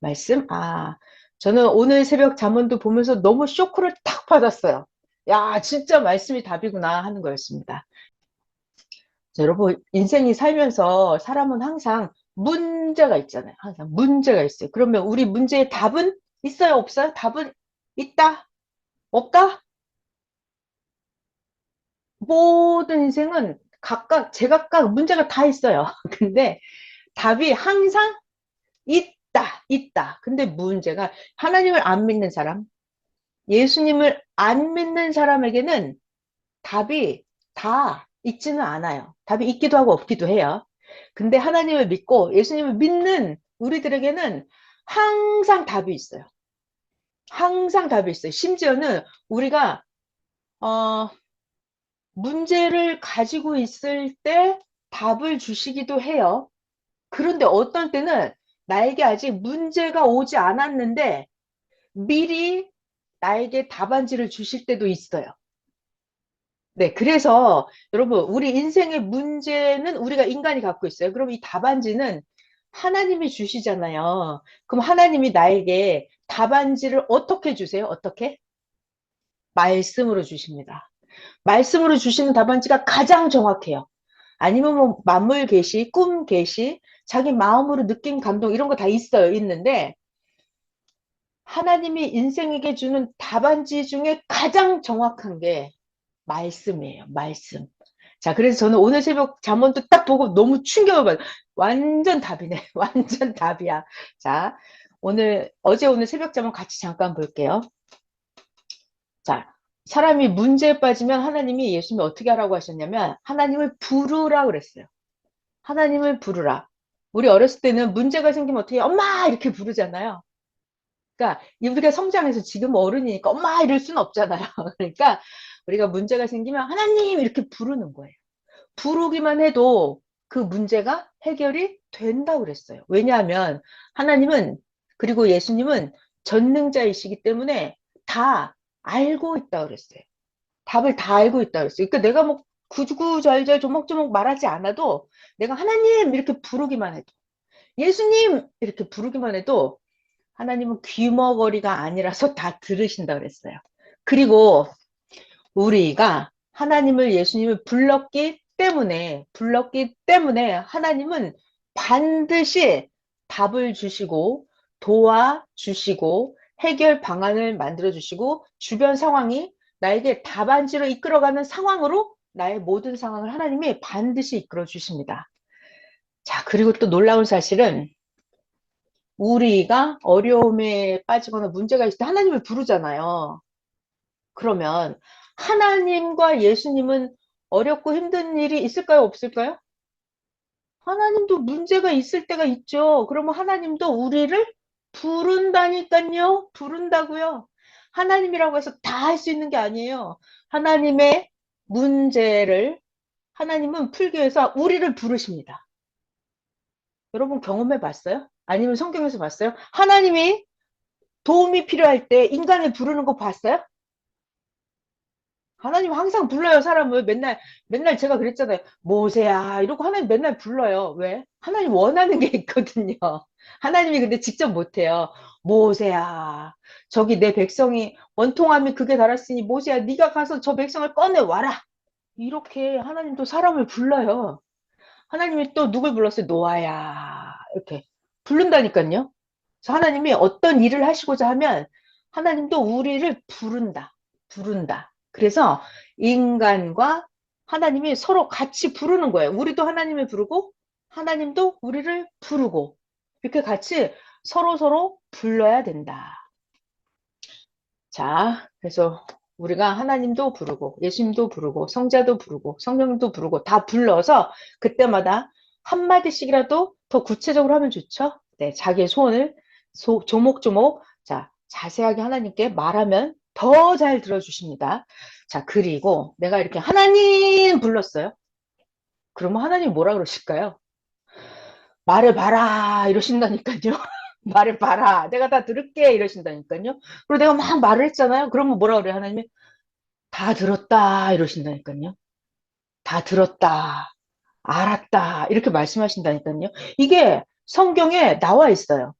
말씀? 저는 오늘 새벽 잠언도 보면서 너무 쇼크를 탁 받았어요. 야, 진짜 말씀이 답이구나 하는 거였습니다. 자, 여러분, 인생이 살면서 사람은 항상 문제가 있잖아요. 항상 문제가 있어요. 그러면 우리 문제의 답은 있어요? 없어요? 답은 있다? 없다? 모든 인생은 각각, 제각각 문제가 다 있어요. 근데 답이 항상 있다, 있다. 근데 문제가 하나님을 안 믿는 사람, 예수님을 안 믿는 사람에게는 답이 다 있지는 않아요. 답이 있기도 하고 없기도 해요. 근데 하나님을 믿고 예수님을 믿는 우리들에게는 항상 답이 있어요. 항상 답이 있어요. 심지어는 우리가 어, 문제를 가지고 있을 때 답을 주시기도 해요. 그런데 어떤 때는 나에게 아직 문제가 오지 않았는데 미리 나에게 답안지를 주실 때도 있어요. 네, 그래서 여러분, 우리 인생의 문제는 우리가 인간이 갖고 있어요. 그럼 이 답안지는 하나님이 주시잖아요. 그럼 하나님이 나에게 답안지를 어떻게 주세요? 어떻게? 말씀으로 주십니다. 말씀으로 주시는 답안지가 가장 정확해요. 아니면 뭐 만물 계시, 꿈 계시, 자기 마음으로 느낀 감동 이런 거 다 있어요. 있는데 하나님이 인생에게 주는 답안지 중에 가장 정확한 게 말씀이에요. 말씀. 자, 그래서 저는 오늘 새벽 잠언도 딱 보고 너무 충격을 받아요. 완전 답이네. 완전 답이야. 자, 어제 오늘 새벽 잠언 같이 잠깐 볼게요. 자, 사람이 문제에 빠지면 하나님이 예수님이 어떻게 하라고 하셨냐면 하나님을 부르라 그랬어요. 하나님을 부르라. 우리 어렸을 때는 문제가 생기면 어떻게 엄마 이렇게 부르잖아요. 그러니까 우리가 성장해서 지금 어른이니까 엄마 이럴 수는 없잖아요. 그러니까 우리가 문제가 생기면 하나님 이렇게 부르는 거예요. 부르기만 해도 그 문제가 해결이 된다고 그랬어요. 왜냐하면 하나님은 그리고 예수님은 전능자이시기 때문에 다 알고 있다고 그랬어요. 답을 다 알고 있다고 그랬어요. 그러니까 내가 뭐 구구절절 조목조목 말하지 않아도 내가 하나님 이렇게 부르기만 해도 예수님 이렇게 부르기만 해도 하나님은 귀머거리가 아니라서 다 들으신다 그랬어요. 그리고 우리가 하나님을 예수님을 불렀기 때문에 하나님은 반드시 답을 주시고 도와주시고 해결 방안을 만들어 주시고 주변 상황이 나에게 답안지로 이끌어가는 상황으로 나의 모든 상황을 하나님이 반드시 이끌어 주십니다. 자, 그리고 또 놀라운 사실은 우리가 어려움에 빠지거나 문제가 있을 때 하나님을 부르잖아요. 그러면 하나님과 예수님은 어렵고 힘든 일이 있을까요? 없을까요? 하나님도 문제가 있을 때가 있죠. 그러면 하나님도 우리를 부른다니까요. 부른다고요. 하나님이라고 해서 다 할 수 있는 게 아니에요. 하나님의 문제를 하나님은 풀기 위해서 우리를 부르십니다. 여러분 경험해 봤어요? 아니면 성경에서 봤어요? 하나님이 도움이 필요할 때 인간을 부르는 거 봤어요? 하나님 항상 불러요, 사람을. 맨날 제가 그랬잖아요. 모세야, 이러고 하나님 맨날 불러요. 왜? 하나님 원하는 게 있거든요. 하나님이 근데 직접 못해요. 모세야, 저기 내 백성이 원통함이 극에 달았으니 모세야, 네가 가서 저 백성을 꺼내와라. 이렇게 하나님도 사람을 불러요. 하나님이 또 누굴 불렀어요? 노아야. 이렇게 부른다니까요. 그래서 하나님이 어떤 일을 하시고자 하면 하나님도 우리를 부른다. 부른다. 그래서 인간과 하나님이 서로 같이 부르는 거예요. 우리도 하나님을 부르고 하나님도 우리를 부르고 이렇게 같이 서로 불러야 된다. 자, 그래서 우리가 하나님도 부르고 예수님도 부르고 성자도 부르고 성령도 부르고 다 불러서 그때마다 한마디씩이라도 더 구체적으로 하면 좋죠. 네, 자기의 소원을 조목조목 자, 자세하게 하나님께 말하면 더 잘 들어주십니다. 자, 그리고 내가 이렇게 하나님 불렀어요. 그러면 하나님 뭐라 그러실까요? 말해봐라 이러신다니까요. 말해봐라 내가 다 들을게 이러신다니까요. 그리고 내가 막 말을 했잖아요. 그러면 뭐라 그래요 하나님이? 다 들었다 이러신다니까요. 다 들었다 알았다 이렇게 말씀하신다니까요. 이게 성경에 나와 있어요.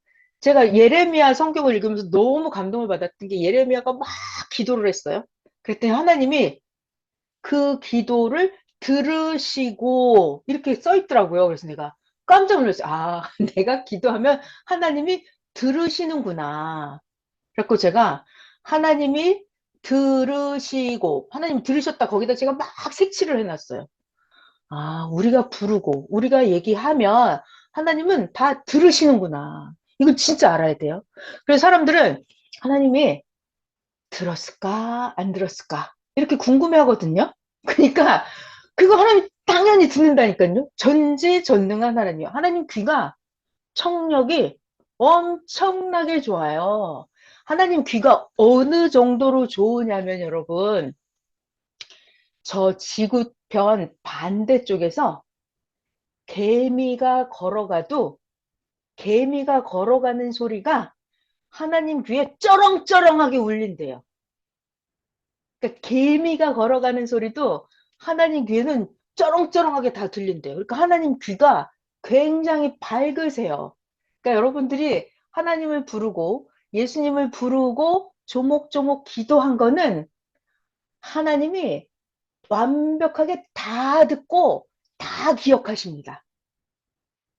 제가 예레미야 성경을 읽으면서 너무 감동을 받았던 게 예레미야가 막 기도를 했어요. 그랬더니 하나님이 그 기도를 들으시고 이렇게 써 있더라고요. 그래서 내가 깜짝 놀랐어요. 아, 내가 기도하면 하나님이 들으시는구나. 그래서 제가 하나님이 들으시고 하나님 들으셨다 거기다 제가 막 색칠을 해놨어요. 아, 우리가 부르고 우리가 얘기하면 하나님은 다 들으시는구나. 이거 진짜 알아야 돼요. 그래서 사람들은 하나님이 들었을까 안 들었을까 이렇게 궁금해하거든요. 그러니까 그거 하나님 당연히 듣는다니까요. 전지전능한 하나님. 하나님 귀가 청력이 엄청나게 좋아요. 하나님 귀가 어느 정도로 좋으냐면 여러분, 저 지구편 반대쪽에서 개미가 걸어가도 개미가 걸어가는 소리가 하나님 귀에 쩌렁쩌렁하게 울린대요. 그러니까 개미가 걸어가는 소리도 하나님 귀에는 쩌렁쩌렁하게 다 들린대요. 그러니까 하나님 귀가 굉장히 밝으세요. 그러니까 여러분들이 하나님을 부르고 예수님을 부르고 조목조목 기도한 거는 하나님이 완벽하게 다 듣고 다 기억하십니다.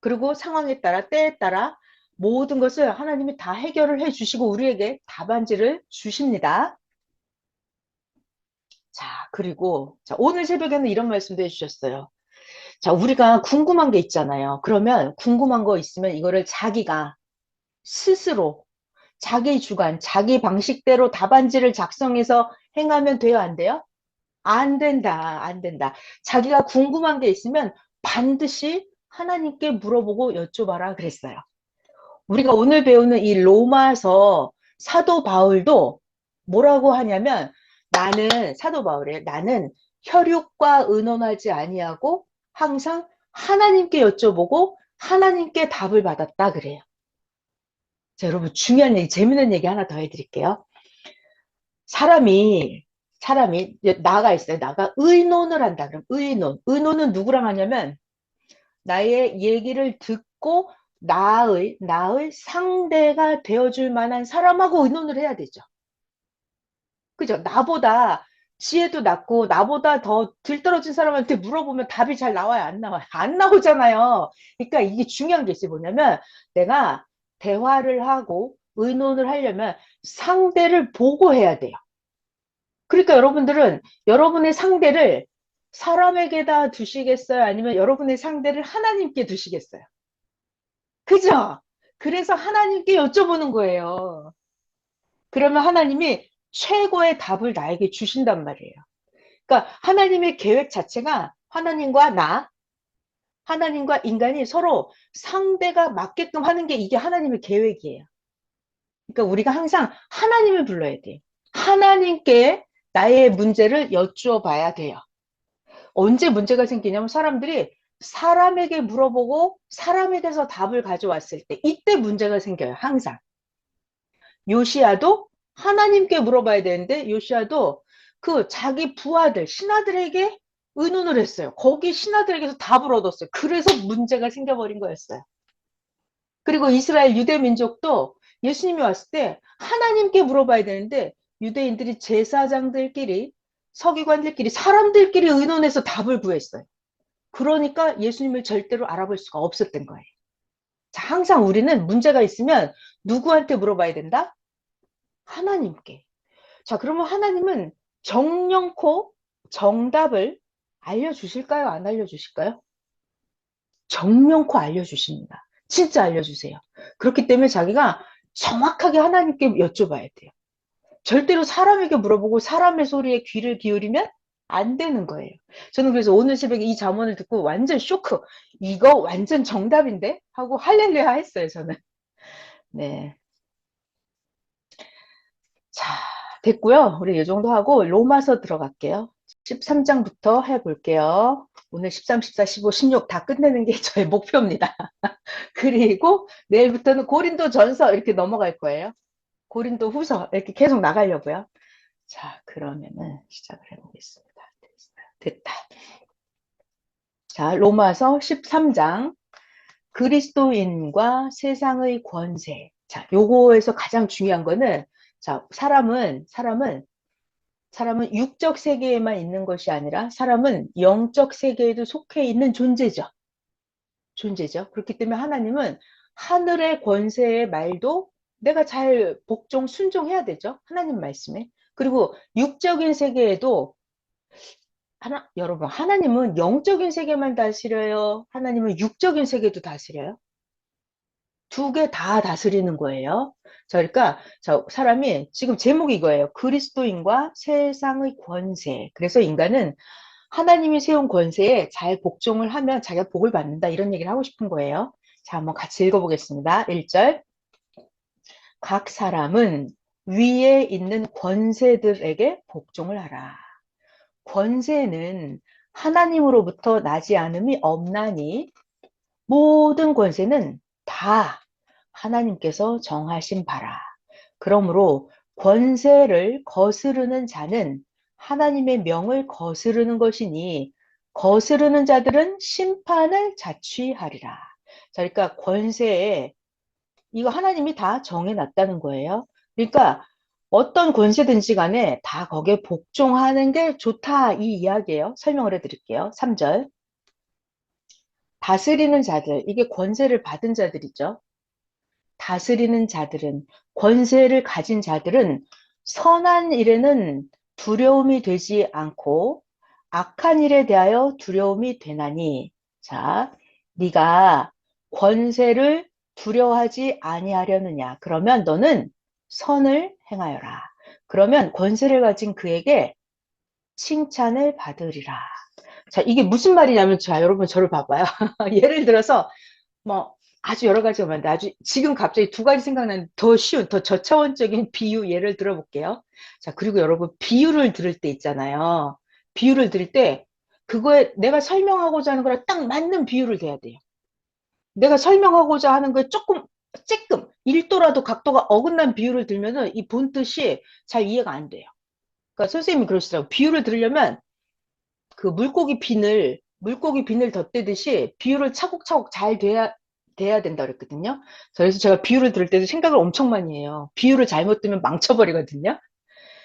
그리고 상황에 따라 때에 따라 모든 것을 하나님이 다 해결을 해 주시고 우리에게 답안지를 주십니다. 자, 그리고 자, 오늘 새벽에는 이런 말씀도 해주셨어요. 자, 우리가 궁금한 게 있잖아요. 그러면 궁금한 거 있으면 이거를 자기가 스스로 자기 주관, 자기 방식대로 답안지를 작성해서 행하면 돼요, 안 돼요? 안 된다, 안 된다. 자기가 궁금한 게 있으면 반드시 하나님께 물어보고 여쭤봐라 그랬어요. 우리가 오늘 배우는 이 로마서 사도 바울도 뭐라고 하냐면 나는 사도 바울에 나는 혈육과 의논하지 아니하고 항상 하나님께 여쭤보고 하나님께 답을 받았다 그래요. 자, 여러분 중요한 얘기, 재밌는 얘기 하나 더 해드릴게요. 사람이 나가 있어요. 나가 의논을 한다. 그럼 의논은 누구랑 하냐면 나의 얘기를 듣고 나의 상대가 되어줄 만한 사람하고 의논을 해야 되죠. 그죠? 나보다 지혜도 낮고 나보다 더 들떨어진 사람한테 물어보면 답이 잘 나와요? 안 나와요? 안 나오잖아요. 그러니까 이게 중요한 게 있어요. 뭐냐면 내가 대화를 하고 의논을 하려면 상대를 보고 해야 돼요. 그러니까 여러분들은 여러분의 상대를 사람에게다 두시겠어요? 아니면 여러분의 상대를 하나님께 두시겠어요? 그죠? 그래서 하나님께 여쭤보는 거예요. 그러면 하나님이 최고의 답을 나에게 주신단 말이에요. 그러니까 하나님의 계획 자체가 하나님과 인간이 서로 상대가 맞게끔 하는 게 이게 하나님의 계획이에요. 그러니까 우리가 항상 하나님을 불러야 돼요. 하나님께 나의 문제를 여쭈어 봐야 돼요. 언제 문제가 생기냐면 사람들이 사람에게 물어보고 사람에게서 답을 가져왔을 때 이때 문제가 생겨요. 항상. 요시야도 하나님께 물어봐야 되는데 요시야도 그 자기 부하들 신하들에게 의논을 했어요. 거기 신하들에게서 답을 얻었어요. 그래서 문제가 생겨버린 거였어요. 그리고 이스라엘 유대 민족도 예수님이 왔을 때 하나님께 물어봐야 되는데 유대인들이 제사장들끼리 서기관들끼리 사람들끼리 의논해서 답을 구했어요. 그러니까 예수님을 절대로 알아볼 수가 없었던 거예요. 자, 항상 우리는 문제가 있으면 누구한테 물어봐야 된다? 하나님께. 자, 그러면 하나님은 정령코 정답을 알려주실까요? 안 알려주실까요? 정령코 알려주십니다. 진짜 알려주세요. 그렇기 때문에 자기가 정확하게 하나님께 여쭤봐야 돼요. 절대로 사람에게 물어보고 사람의 소리에 귀를 기울이면 안 되는 거예요. 저는 그래서 오늘 새벽에 이 잠언을 듣고 완전 쇼크. 이거 완전 정답인데? 하고 할렐루야 했어요, 저는. 네. 자, 됐고요. 우리 이 정도 하고 로마서 들어갈게요. 13장부터 해볼게요. 오늘 13, 14, 15, 16 다 끝내는 게 저의 목표입니다. 그리고 내일부터는 고린도 전서 이렇게 넘어갈 거예요. 고린도 후서 이렇게 계속 나가려고요. 자, 그러면은 시작을 해보겠습니다. 됐다. 자, 로마서 13장 그리스도인과 세상의 권세. 자, 요거에서 가장 중요한 거는, 자, 사람은 육적 세계에만 있는 것이 아니라 사람은 영적 세계에도 속해 있는 존재죠. 존재죠. 그렇기 때문에 하나님은 하늘의 권세의 말도 내가 잘 복종, 순종해야 되죠. 하나님 말씀에. 그리고 육적인 세계에도 여러분, 하나님은 영적인 세계만 다스려요? 하나님은 육적인 세계도 다스려요? 두 개 다 다스리는 거예요. 자, 그러니까 사람이 지금 제목이 이거예요. 그리스도인과 세상의 권세. 그래서 인간은 하나님이 세운 권세에 잘 복종을 하면 자기가 복을 받는다. 이런 얘기를 하고 싶은 거예요. 자, 한번 같이 읽어보겠습니다. 1절. 각 사람은 위에 있는 권세들에게 복종을 하라. 권세는 하나님으로부터 나지 않음이 없나니 모든 권세는 다 하나님께서 정하신 바라. 그러므로 권세를 거스르는 자는 하나님의 명을 거스르는 것이니 거스르는 자들은 심판을 자취하리라. 자, 그러니까 권세에 이거 하나님이 다 정해놨다는 거예요. 그러니까 어떤 권세든지 간에 다 거기에 복종하는 게 좋다 이 이야기예요. 설명을 해드릴게요. 3절. 다스리는 자들, 이게 권세를 받은 자들이죠. 다스리는 자들은, 권세를 가진 자들은 선한 일에는 두려움이 되지 않고 악한 일에 대하여 두려움이 되나니. 자, 네가 권세를 두려워하지 아니하려느냐. 그러면 너는 선을 행하여라. 그러면 권세를 가진 그에게 칭찬을 받으리라. 자, 이게 무슨 말이냐면, 자, 여러분 저를 봐봐요. 예를 들어서 뭐 아주 여러 가지가 많은데 아주 지금 갑자기 두 가지 생각나는 더 쉬운 더 저차원적인 비유 예를 들어볼게요. 자, 그리고 여러분 비유를 들을 때 있잖아요. 비유를 들을 때 그거에 내가 설명하고자 하는 거랑 딱 맞는 비유를 대야 돼요. 내가 설명하고자 하는 거에 조금 1도라도 각도가 어긋난 비유를 들면은 이 본 뜻이 잘 이해가 안 돼요. 그러니까 선생님이 그러시더라고요. 비유를 들으려면 그 물고기 비늘 덧대듯이 비율을 차곡차곡 잘 돼야 된다 그랬거든요. 그래서 제가 비율을 들을 때도 생각을 엄청 많이 해요. 비율을 잘못 들면 망쳐버리거든요.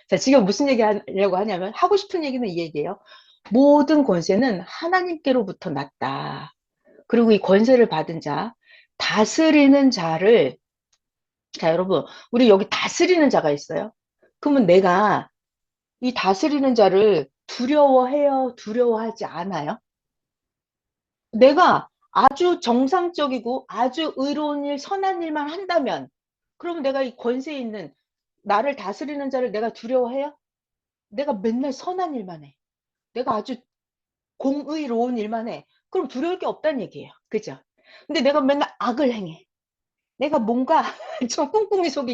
자, 지금 무슨 얘기 하려고 하냐면 하고 싶은 얘기는 이 얘기예요. 모든 권세는 하나님께로부터 났다. 그리고 이 권세를 받은 자, 다스리는 자를, 자, 여러분, 우리 여기 다스리는 자가 있어요. 그러면 내가 이 다스리는 자를 두려워해요? 두려워하지 않아요? 내가 아주 정상적이고 아주 의로운 일, 선한 일만 한다면, 그러면 내가 이 권세 있는 나를 다스리는 자를 내가 두려워해요? 내가 맨날 선한 일만 해. 내가 아주 공의로운 일만 해. 그럼 두려울 게 없다는 얘기예요. 그죠? 근데 내가 맨날 악을 행해. 내가 뭔가 좀 꿍꿍이 속이